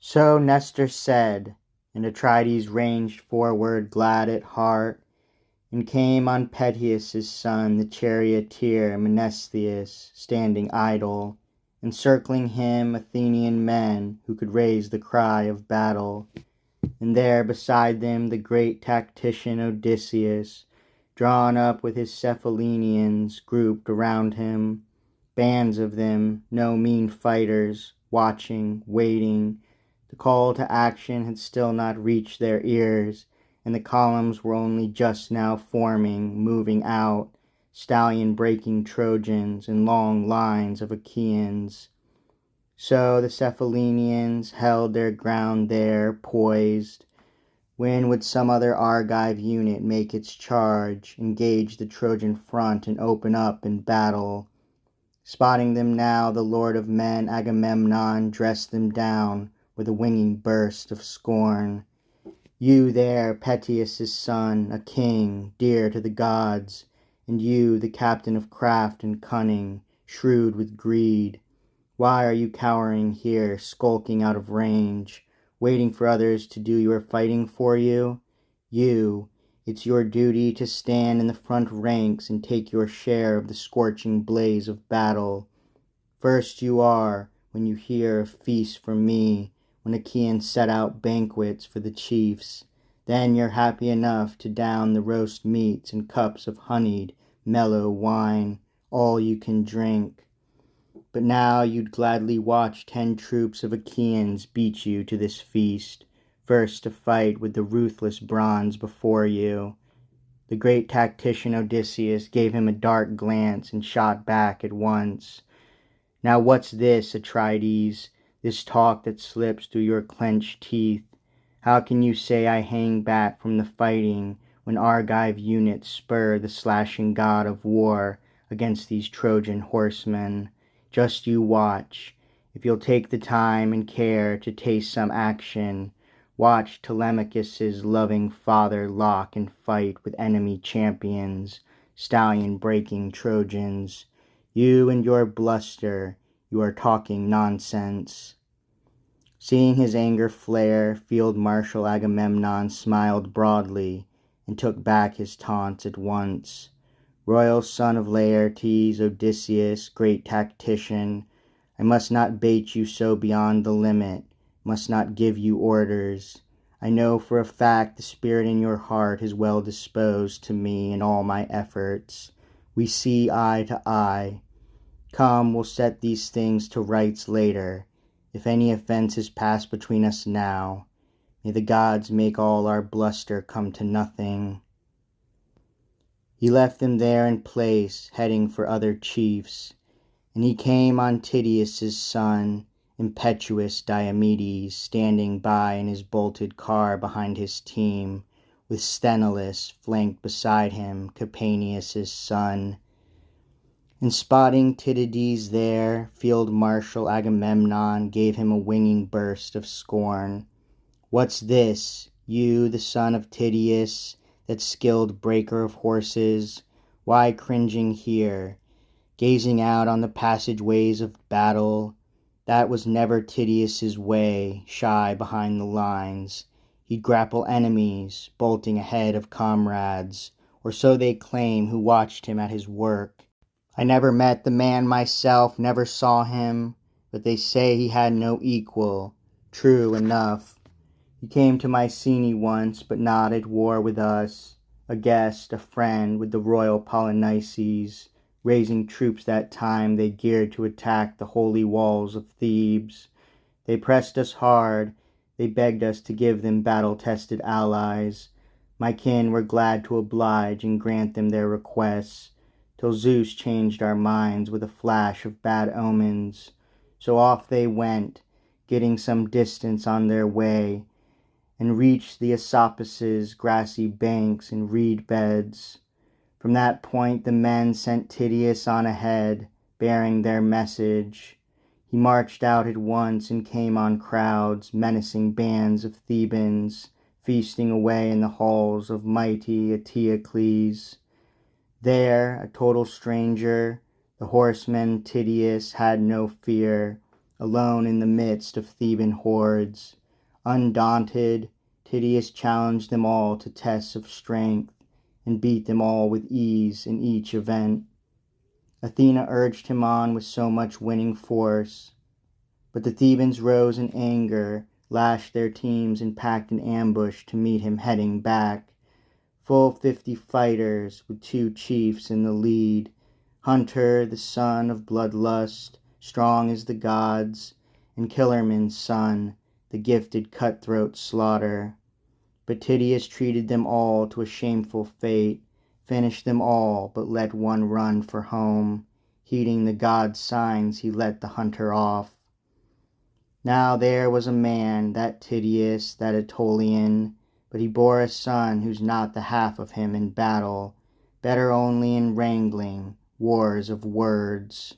So Nestor said, and Atrides ranged forward glad at heart, and came on Peteus' son, the charioteer Menestheus, standing idle, encircling him Athenian men who could raise the cry of battle. And there beside them the great tactician Odysseus, drawn up with his Cephallenians grouped around him, bands of them, no mean fighters, watching, waiting. The call to action had still not reached their ears, and the columns were only just now forming, moving out, stallion-breaking Trojans and long lines of Achaeans. So the Cephallenians held their ground there, poised. When would some other Argive unit make its charge, engage the Trojan front, and open up in battle? Spotting them now, the lord of men, Agamemnon, dressed them down with a winging burst of scorn. You there, Peteus' son, a king, dear to the gods, and you, the captain of craft and cunning, shrewd with greed. Why are you cowering here, skulking out of range, waiting for others to do your fighting for you? It's your duty to stand in the front ranks and take your share of the scorching blaze of battle. First you are, when you hear a feast from me, when Achaeans set out banquets for the chiefs. Then you're happy enough to down the roast meats and cups of honeyed, mellow wine, all you can drink. But now you'd gladly watch 10 troops of Achaeans beat you to this feast, first to fight with the ruthless bronze before you. The great tactician Odysseus gave him a dark glance and shot back at once. Now what's this, Atrides, this talk that slips through your clenched teeth? How can you say I hang back from the fighting when Argive units spur the slashing god of war against these Trojan horsemen? Just you watch. If you'll take the time and care to taste some action, watch Telemachus's loving father lock and fight with enemy champions, stallion-breaking Trojans. You and your bluster, you are talking nonsense. Seeing his anger flare, Field Marshal Agamemnon smiled broadly and took back his taunts at once. Royal son of Laertes, Odysseus, great tactician, I must not bait you so beyond the limit, must not give you orders. I know for a fact the spirit in your heart is well disposed to me in all my efforts. We see eye to eye. Come, we'll set these things to rights later. If any offense has passed between us now, may the gods make all our bluster come to nothing. He left them there in place, heading for other chiefs, and he came on Tydeus' son, impetuous Diomedes, standing by in his bolted car behind his team, with Sthenelus flanked beside him, Capaneus' son. And spotting Tydides there, Field Marshal Agamemnon gave him a winging burst of scorn. What's this, you, the son of Tydeus, that skilled breaker of horses? Why cringing here, gazing out on the passageways of battle? That was never Tydeus' way, shy behind the lines. He'd grapple enemies, bolting ahead of comrades, or so they claim who watched him at his work. I never met the man myself, never saw him, but they say he had no equal. True enough. He came to Mycenae once, but not at war with us. A guest, a friend with the royal Polynices, raising troops that time they geared to attack the holy walls of Thebes. They pressed us hard, they begged us to give them battle-tested allies. My kin were glad to oblige and grant them their requests, till Zeus changed our minds with a flash of bad omens. So off they went, getting some distance on their way, and reached the Aesopus' grassy banks and reed beds. From that point the men sent Tydeus on ahead, bearing their message. He marched out at once and came on crowds, menacing bands of Thebans, feasting away in the halls of mighty Eteocles. There, a total stranger, the horseman Tydeus had no fear. alone in the midst of Theban hordes. Undaunted, Tydeus challenged them all to tests of strength, and beat them all with ease in each event. Athena urged him on with so much winning force, but the Thebans rose in anger, lashed their teams, and packed an ambush to meet him heading back. Full 50 fighters, with 2 chiefs in the lead. Hunter, the son of bloodlust, strong as the gods, and Killerman's son, the gifted cutthroat Slaughter. But Tydeus treated them all to a shameful fate, finished them all, but let one run for home. Heeding the gods' signs, he let the hunter off. Now there was a man, that Tydeus, that Aetolian, but he bore a son who's not the half of him in battle, better only in wrangling, wars of words.